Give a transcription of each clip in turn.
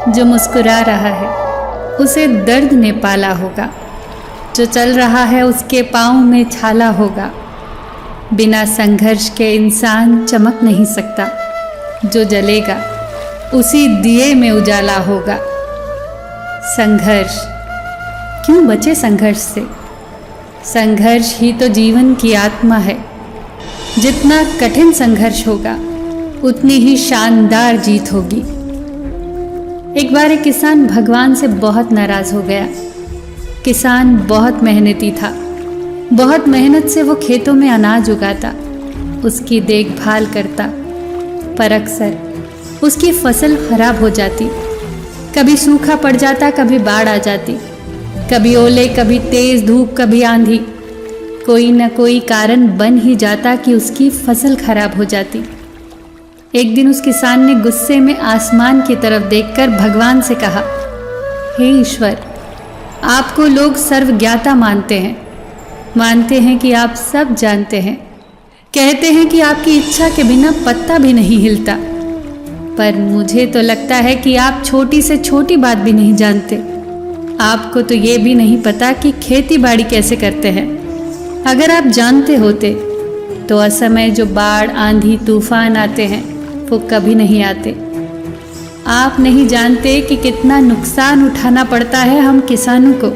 जो मुस्कुरा रहा है उसे दर्द ने पाला होगा, जो चल रहा है उसके पाँव में छाला होगा। बिना संघर्ष के इंसान चमक नहीं सकता, जो जलेगा उसी दिए में उजाला होगा। संघर्ष, क्यों बचे संघर्ष से? संघर्ष ही तो जीवन की आत्मा है। जितना कठिन संघर्ष होगा उतनी ही शानदार जीत होगी। एक बार एक किसान भगवान से बहुत नाराज हो गया। किसान बहुत मेहनती था, बहुत मेहनत से वो खेतों में अनाज उगाता, उसकी देखभाल करता, पर अक्सर उसकी फसल खराब हो जाती। कभी सूखा पड़ जाता, कभी बाढ़ आ जाती, कभी ओले, कभी तेज धूप, कभी आंधी। कोई न कोई कारण बन ही जाता कि उसकी फसल खराब हो जाती। एक दिन उस किसान ने गुस्से में आसमान की तरफ देखकर भगवान से कहा, हे ईश्वर, आपको लोग सर्वज्ञाता मानते हैं कि आप सब जानते हैं, कहते हैं कि आपकी इच्छा के बिना पत्ता भी नहीं हिलता, पर मुझे तो लगता है कि आप छोटी से छोटी बात भी नहीं जानते। आपको तो ये भी नहीं पता कि खेती बाड़ी कैसे करते हैं। अगर आप जानते होते तो असमय जो बाढ़, आंधी, तूफान आते हैं वो कभी नहीं आते। आप नहीं जानते कि कितना नुकसान उठाना पड़ता है हम किसानों को।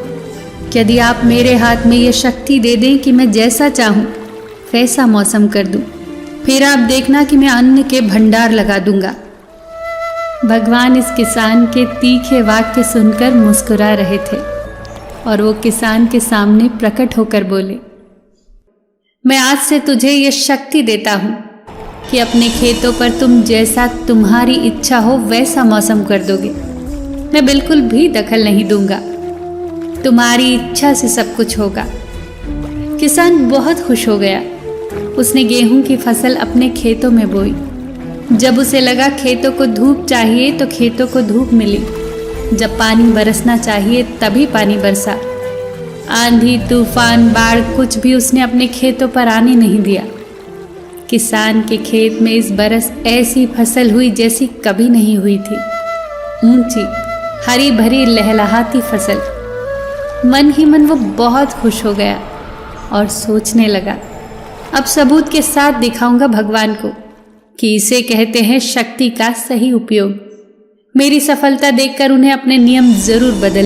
यदि आप मेरे हाथ में ये शक्ति दे दें कि मैं जैसा चाहूँ वैसा मौसम कर दूँ, फिर आप देखना कि मैं अन्न के भंडार लगा दूंगा। भगवान इस किसान के तीखे वाक्य सुनकर मुस्कुरा रहे थे और वो किसान के सामने प्रकट होकर बोले, मैं आज से तुझे ये शक्ति देता हूँ कि अपने खेतों पर तुम जैसा तुम्हारी इच्छा हो वैसा मौसम कर दोगे। मैं बिल्कुल भी दखल नहीं दूंगा, तुम्हारी इच्छा से सब कुछ होगा। किसान बहुत खुश हो गया। उसने गेहूं की फसल अपने खेतों में बोई। जब उसे लगा खेतों को धूप चाहिए तो खेतों को धूप मिली, जब पानी बरसना चाहिए तभी पानी बरसा। आंधी, तूफान, बाढ़ कुछ भी उसने अपने खेतों पर आने नहीं दिया। किसान के खेत में इस बरस ऐसी फसल हुई जैसी कभी नहीं हुई थी। ऊंची, हरी भरी, लहलहाती फसल। मन ही मन वो बहुत खुश हो गया और सोचने लगा, अब सबूत के साथ दिखाऊंगा भगवान को कि इसे कहते हैं शक्ति का सही उपयोग। मेरी सफलता देखकर उन्हें अपने नियम जरूर बदल